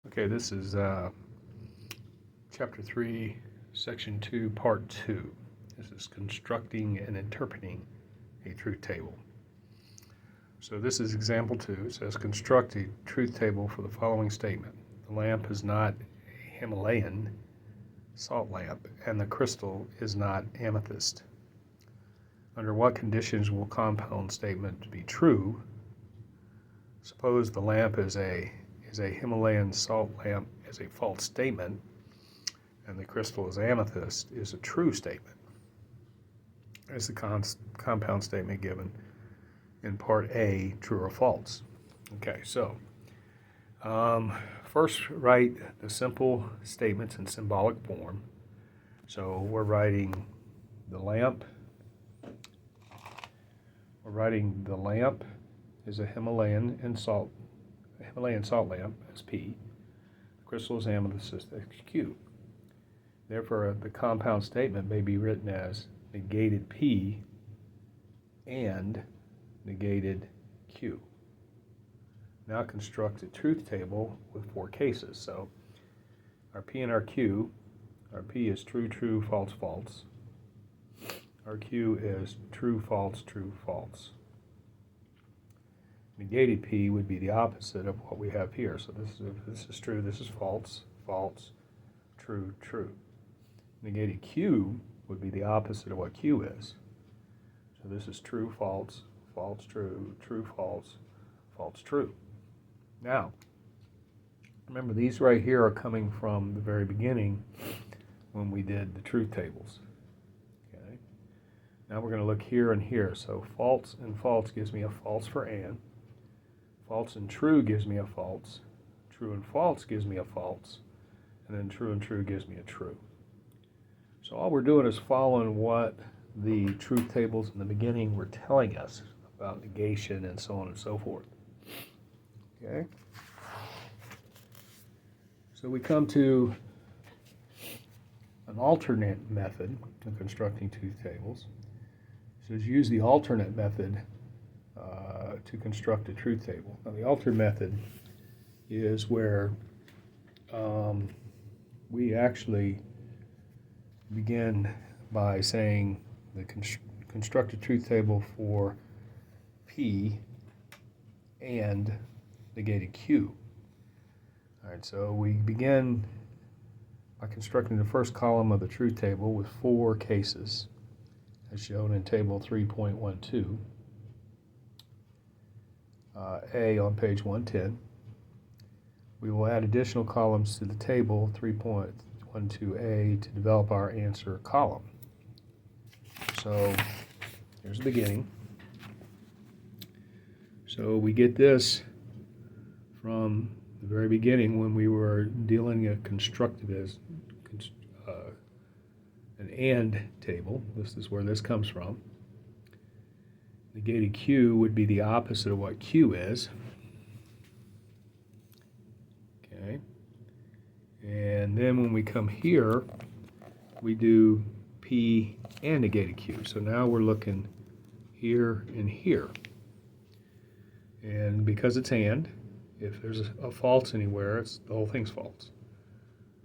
Okay, this is Chapter 3, Section 2, Part 2. This is constructing and interpreting a truth table. So this is example 2. It says construct a truth table for the following statement. The lamp is not a Himalayan salt lamp, and the crystal is not amethyst. Under what conditions will compound statement be true? Suppose the lamp is a Himalayan salt lamp is a false statement, and the crystal is amethyst is a true statement. Is the compound statement given in Part A true or false? Okay, so first write the simple statements in symbolic form. So we're writing the lamp. We're writing the lamp is a Himalayan salt lamp as P. The crystal is amethyst as Q. Therefore, the compound statement may be written as negated P and negated Q. Now construct a truth table with 4 cases. So our P and our Q, our P is true, true, false, false. Our Q is true, false, true, false. Negated P would be the opposite of what we have here. So this is true, this is false, false, true, true. Negated Q would be the opposite of what Q is. So this is true, false, false, true, true, false, false, true. Now, remember these right here are coming from the very beginning when we did the truth tables. Okay. Now we're going to look here and here. So false and false gives me a false for and. False and true gives me a false. True and false gives me a false. And then true and true gives me a true. So all we're doing is following what the truth tables in the beginning were telling us about negation and so on and so forth. Okay? So we come to an alternate method of constructing truth tables. It says use the alternate method to construct a truth table. Now the alternate method is where we actually begin by saying the construct a truth table for P and negated Q. All right, so we begin by constructing the first column of the truth table with 4 cases, as shown in table 3.12. A on page 110. We will add additional columns to the table 3.12a to develop our answer column. So here's the beginning. So we get this from the very beginning when we were dealing a constructivist, an and table. This is where this comes from. Negated Q would be the opposite of what Q is. Okay. And then when we come here, we do P and negated Q. So now we're looking here and here. And because it's and, if there's a false anywhere, the whole thing's false.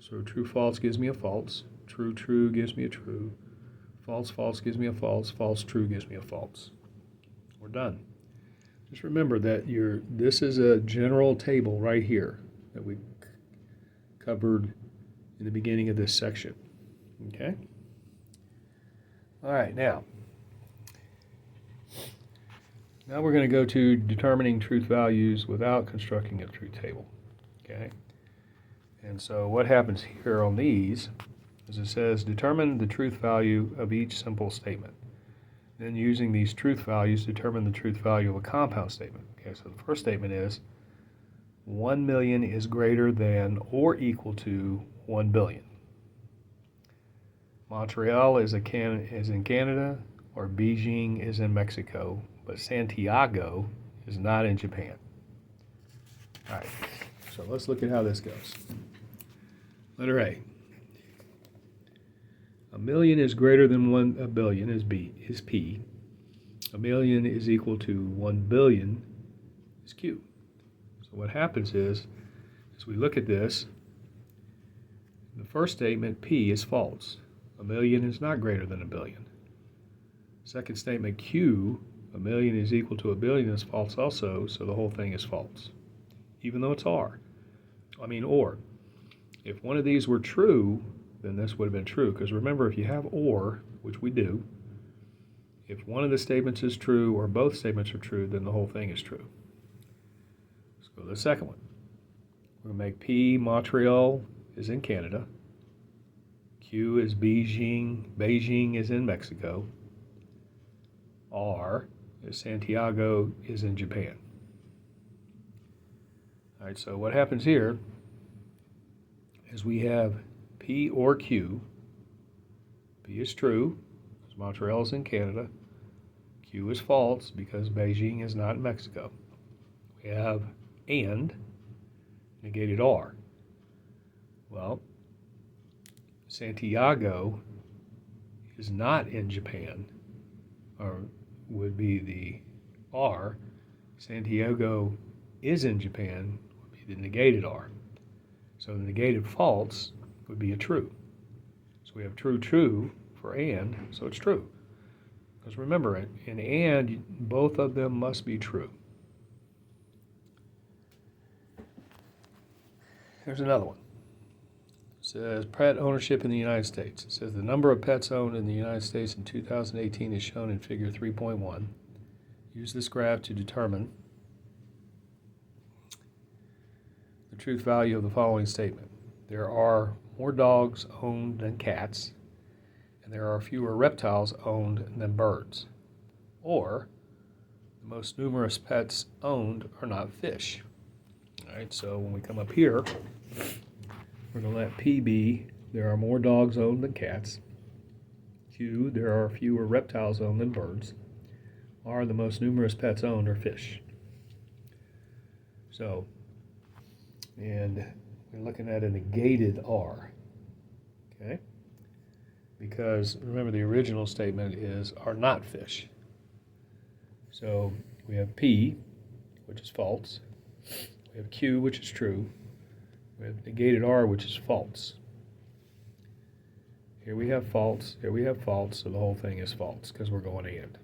So true, false gives me a false. True, true gives me a true. False, false gives me a false. False, true gives me a false. We're done. Just remember that this is a general table right here that we covered in the beginning of this section. Okay? All right, now we're going to go to determining truth values without constructing a truth table. Okay? And so what happens here on these is it says determine the truth value of each simple statement. Then using these truth values, determine the truth value of a compound statement. Okay, so the first statement is 1 million is greater than or equal to 1 billion. Montreal is in Canada, or Beijing is in Mexico, but Santiago is not in Japan. All right, so let's look at how this goes. Letter A. A million is greater than 1 billion is P. A million is equal to 1 billion is Q. So what happens is as we look at this, the first statement, P, is false. A million is not greater than a billion. Second statement, Q, a million is equal to a billion, is false also, so the whole thing is false, even though it's or. If one of these were true, then this would have been true, because remember, if you have or, which we do, if one of the statements is true or both statements are true, then the whole thing is true. Let's go to the second one. We're going to make P, Montreal is in Canada. Q is Beijing. Beijing is in Mexico. R is Santiago is in Japan. All right, so what happens here is we have P or Q. P is true, because Montreal is in Canada. Q is false, because Beijing is not in Mexico. We have and negated R. Well, Santiago is not in Japan, or would be the R. Santiago is in Japan would be the negated R. So the negated false would be a true. So we have true, true for and, so it's true. Because remember, in and, both of them must be true. Here's another one. It says pet ownership in the United States. It says the number of pets owned in the United States in 2018 is shown in figure 3.1. Use this graph to determine the truth value of the following statement. There are more dogs owned than cats, and there are fewer reptiles owned than birds. Or, the most numerous pets owned are not fish. All right, so when we come up here, we're going to let P be, there are more dogs owned than cats. Q, there are fewer reptiles owned than birds. R, the most numerous pets owned are fish. So, and we're looking at a negated R, okay? Because remember, the original statement is are not fish. So we have P, which is false. We have Q, which is true. We have negated R, which is false. Here we have false, here we have false, so the whole thing is false because we're going and.